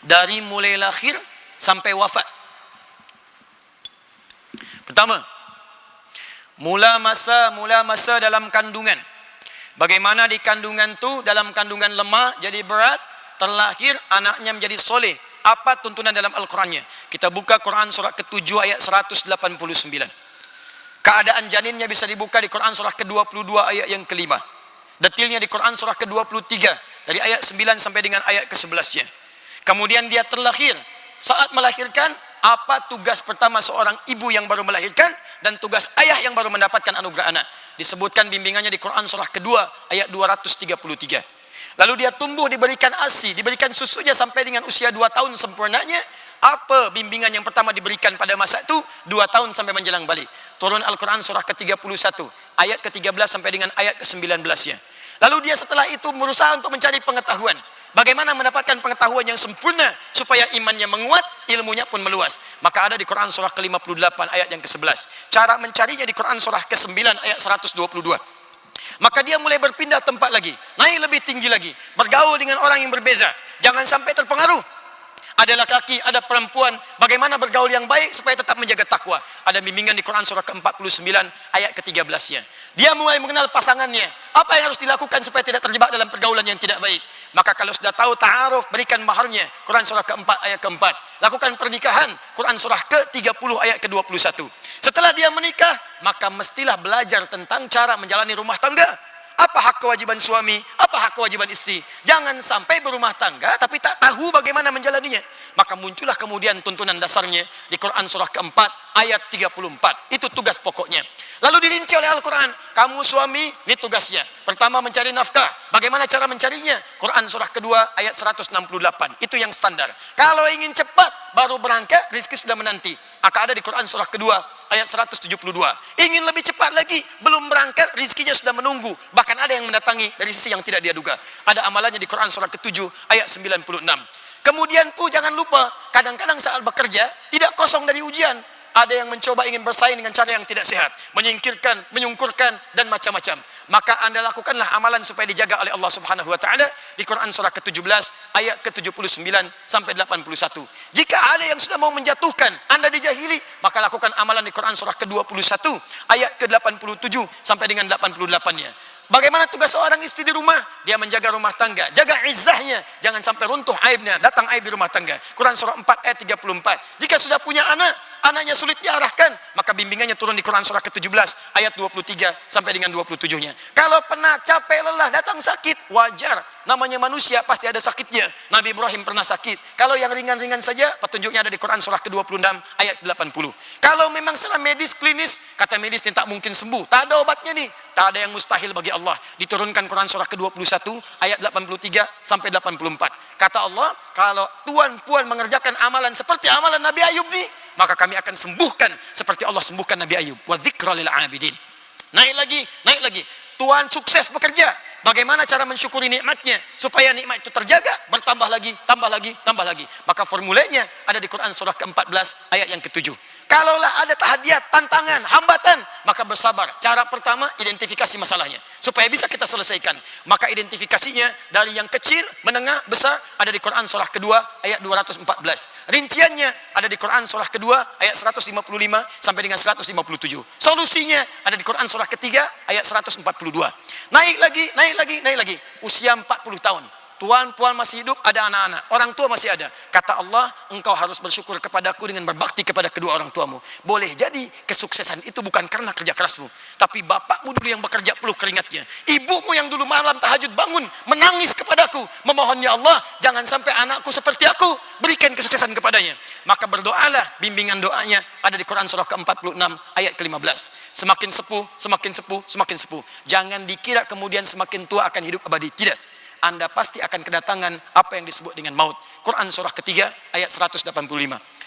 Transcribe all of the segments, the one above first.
dari mulai lahir sampai wafat. Pertama, mula masa dalam kandungan. Bagaimana di kandungan tu, dalam kandungan lemah jadi berat, terlahir anaknya menjadi soleh. Apa tuntunan dalam Al-Qurannya? Kita buka Quran surah ke-7 ayat 189. Keadaan janinnya bisa dibuka di Quran surah ke-22 ayat yang kelima. Detilnya di Quran surah ke-23 dari ayat 9 sampai dengan ayat ke-11-nya. Kemudian dia terlahir. Saat melahirkan, apa tugas pertama seorang ibu yang baru melahirkan dan tugas ayah yang baru mendapatkan anugerah anak? Disebutkan bimbingannya di Quran surah kedua ayat 233. Lalu dia tumbuh, diberikan ASI, diberikan susunya sampai dengan usia 2 tahun sempurnanya. Apa bimbingan yang pertama diberikan pada masa itu? 2 tahun sampai menjelang balik. Turun Al-Quran surah ke-31 ayat ke-13 sampai dengan ayat ke-19-nya. Lalu dia setelah itu berusaha untuk mencari pengetahuan. Bagaimana mendapatkan pengetahuan yang sempurna supaya imannya menguat, ilmunya pun meluas. Maka ada di Quran surah ke-58 ayat yang ke-11. Cara mencarinya di Quran surah ke-9 ayat 122. Maka dia mulai berpindah tempat lagi, naik lebih tinggi lagi, bergaul dengan orang yang berbeza. Jangan sampai terpengaruh. Ada laki-laki, ada perempuan, bagaimana bergaul yang baik supaya tetap menjaga takwa. Ada bimbingan di Quran surah ke-49 ayat ke-13-nya. Dia mulai mengenal pasangannya. Apa yang harus dilakukan supaya tidak terjebak dalam pergaulan yang tidak baik. Maka kalau sudah tahu ta'aruf, berikan maharnya. Quran surah ke-4 ayat ke-4. Lakukan pernikahan. Quran surah ke-30 ayat ke-21. Setelah dia menikah, maka mestilah belajar tentang cara menjalani rumah tangga. Apa hak kewajiban suami? Apa hak kewajiban istri? Jangan sampai berumah tangga tapi tak tahu bagaimana menjalaninya. Maka muncullah kemudian tuntunan dasarnya di Quran surah ke-4 ayat 34. Itu tugas pokoknya. Lalu dirinci oleh Al-Quran. Kamu suami, ini tugasnya. Pertama mencari nafkah. Bagaimana cara mencarinya? Quran surah kedua ayat 168. Itu yang standar. Kalau ingin cepat baru berangkat, rizki sudah menanti. Maka ada di Quran surah kedua ayat 172. Ingin lebih cepat lagi, belum berangkat, rizkinya sudah menunggu. Bahkan ada yang mendatangi dari sisi yang tidak dia duga. Ada amalannya di Quran surah ke-7 ayat 96. Kemudian pun jangan lupa, kadang-kadang saat bekerja tidak kosong dari ujian. Ada yang mencoba ingin bersaing dengan cara yang tidak sehat, menyingkirkan, menyungkurkan dan macam-macam. Maka Anda lakukanlah amalan supaya dijaga oleh Allah Subhanahu wa taala di Quran surah ke-17 ayat ke-79 sampai 81. Jika ada yang sudah mau menjatuhkan Anda dijahili, maka lakukan amalan di Quran surah ke-21 ayat ke-87 sampai dengan 88-nya. Bagaimana tugas seorang istri di rumah? Dia menjaga rumah tangga, jaga izzahnya, jangan sampai runtuh aibnya, datang aib di rumah tangga. Quran surah 4 ayat 34. Jika sudah punya anak, anaknya sulit diarahkan, maka bimbingannya turun di Quran surah ke-17 ayat 23 sampai dengan 27-nya. Kalau penat, capek, lelah, datang sakit, wajar. Namanya manusia pasti ada sakitnya. Nabi Ibrahim pernah sakit. Kalau yang ringan-ringan saja, petunjuknya ada di Quran surah ke-26 ayat 80. Kalau memang secara medis klinis, kata medis ini tak mungkin sembuh, tak ada obatnya nih, tak ada yang mustahil bagi Allah. Diturunkan Quran surah ke-21 ayat 83 sampai 84. Kata Allah, kalau tuan-puan mengerjakan amalan seperti amalan Nabi Ayub nih, maka kami akan sembuhkan seperti Allah sembuhkan Nabi Ayub. Wa dzikra lil abidin. Naik lagi. Tuan sukses bekerja. Bagaimana cara mensyukuri nikmatnya supaya nikmat itu terjaga, bertambah lagi, tambah lagi. Maka formulanya ada di Quran surah ke-14 ayat yang ke-7. Kalaulah ada tahadiat, tantangan, hambatan, maka bersabar. Cara pertama, identifikasi masalahnya supaya bisa kita selesaikan. Maka identifikasinya dari yang kecil, menengah, besar ada di Quran surah kedua ayat 214. Rinciannya ada di Quran surah kedua ayat 155 sampai dengan 157. Solusinya ada di Quran surah ketiga ayat 142. Naik lagi. Usia 40 tahun. Tuan, puan masih hidup, ada anak-anak. Orang tua masih ada. Kata Allah, engkau harus bersyukur kepadaku dengan berbakti kepada kedua orang tuamu. Boleh jadi kesuksesan itu bukan karena kerja kerasmu. Tapi bapakmu dulu yang bekerja peluh keringatnya. Ibumu yang dulu malam tahajud bangun, menangis kepadaku. Memohon, ya Allah, jangan sampai anakku seperti aku. Berikan kesuksesan kepadanya. Maka berdoalah, bimbingan doanya ada di Quran surah ke-46 ayat ke-15. Semakin sepuh. Jangan dikira kemudian semakin tua akan hidup abadi. Tidak. Anda pasti akan kedatangan apa yang disebut dengan maut. Quran surah ketiga ayat 185.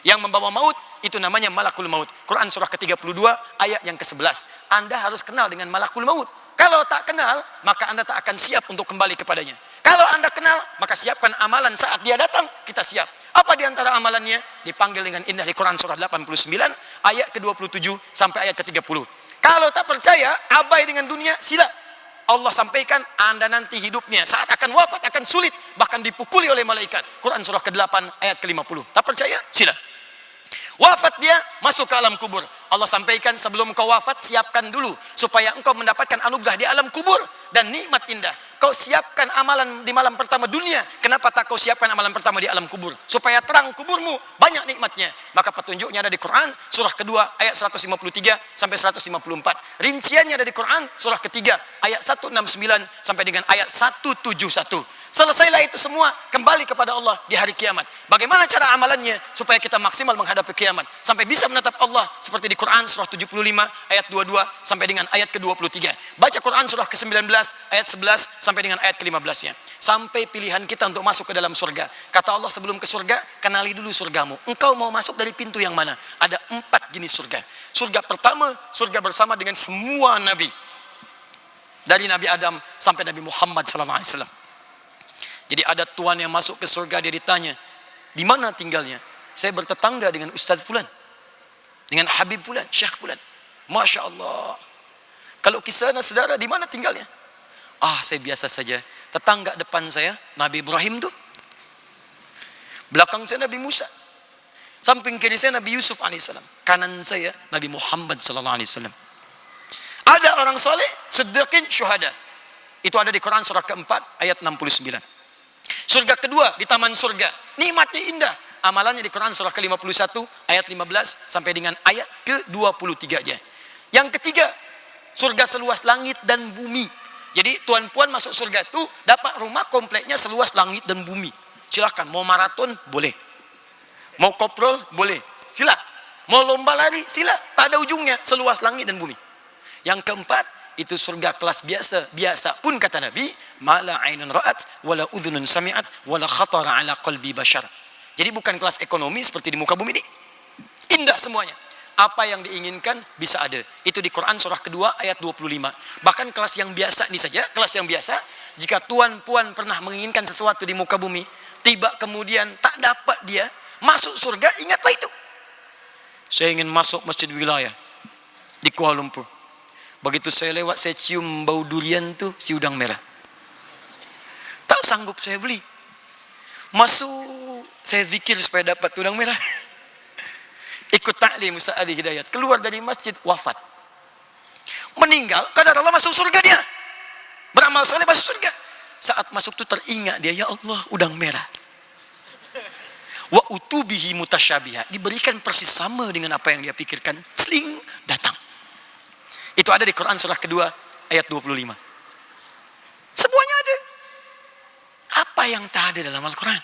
Yang membawa maut itu namanya malakul maut. Quran surah ke-32 ayat yang ke-11. Anda harus kenal dengan malakul maut. Kalau tak kenal, maka Anda tak akan siap untuk kembali kepadanya. Kalau Anda kenal, maka siapkan amalan saat dia datang, kita siap. Apa di antara amalannya? Dipanggil dengan indah di Quran surah 89 ayat ke-27 sampai ayat ke-30. Kalau tak percaya, abai dengan dunia, sila. Allah sampaikan Anda nanti hidupnya saat akan wafat akan sulit, bahkan dipukuli oleh malaikat. Quran surah ke-8 ayat ke-50. Tak percaya? Sila. Wafat dia, masuk ke alam kubur. Allah sampaikan sebelum kau wafat, siapkan dulu supaya engkau mendapatkan anugerah di alam kubur dan nikmat indah. Kau siapkan amalan di malam pertama dunia. Kenapa tak kau siapkan amalan pertama di alam kubur? Supaya terang kuburmu, banyak nikmatnya. Maka petunjuknya ada di Quran, surah kedua ayat 153 sampai 154. Rinciannya ada di Quran, surah ketiga ayat 169 sampai dengan ayat 171. Selesailah itu semua, kembali kepada Allah di hari kiamat. Bagaimana cara amalannya supaya kita maksimal menghadapi kiamat sampai bisa menatap Allah seperti di Quran surah 75 ayat 22 sampai dengan ayat ke-23. Baca Quran surah ke-19 ayat 11 sampai dengan ayat ke-15-nya. Sampai pilihan kita untuk masuk ke dalam surga. Kata Allah sebelum ke surga, kenali dulu surgamu. Engkau mau masuk dari pintu yang mana? Ada 4 jenis surga. Surga pertama, surga bersama dengan semua nabi. Dari Nabi Adam sampai Nabi Muhammad SAW. Jadi ada tuan yang masuk ke surga, dia ditanya, di mana tinggalnya? Saya bertetangga dengan Ustaz Fulan, dengan Habib Fulan, Syekh Fulan. Masya Allah. Kalau kisah saudara, di mana tinggalnya? Saya biasa saja. Tetangga depan saya, Nabi Ibrahim tuh. Belakang saya Nabi Musa. Samping kiri saya Nabi Yusuf AS. Kanan saya Nabi Muhammad SAW. Ada orang soleh, siddiqin, syuhada. Itu ada di Quran surah keempat ayat 69. Surga kedua di taman surga, nikmatnya indah. Amalannya di Quran surah ke-51 ayat 15 sampai dengan ayat ke-23 aja. Yang ketiga, surga seluas langit dan bumi. Jadi tuan puan masuk surga itu dapat rumah kompleknya seluas langit dan bumi. Silakan, mau maraton boleh, mau koprol boleh, sila. Mau lomba lari sila, tak ada ujungnya, seluas langit dan bumi. Yang keempat, itu surga kelas biasa pun kata Nabi, mala ainun ra'at wala udhunun sami'at wala khatara ala qalbi bashar. Jadi bukan kelas ekonomi seperti di muka bumi ini. Indah semuanya. Apa yang diinginkan bisa ada. Itu di Quran surah kedua ayat 25. Bahkan kelas yang biasa ini saja, kelas yang biasa, jika tuan puan pernah menginginkan sesuatu di muka bumi, tiba kemudian tak dapat dia masuk surga, ingatlah itu. Saya ingin masuk masjid wilayah di Kuala Lumpur. Begitu saya lewat, saya cium bau durian tuh, si udang merah. Tak sanggup saya beli. Masuk, saya zikir supaya dapat udang merah. Ikut ta'lim Ustaz Ali Hidayat. Keluar dari masjid, wafat. Meninggal, kadar Allah masuk surga dia. Beramal soleh masuk surga. Saat masuk tuh teringat dia, ya Allah, udang merah. Wa utubihi mutasyabiha. Diberikan persis sama dengan apa yang dia pikirkan. Sling, datang. Itu ada di Quran surah kedua ayat 25. Semuanya ada. Apa yang tak ada dalam Al-Quran?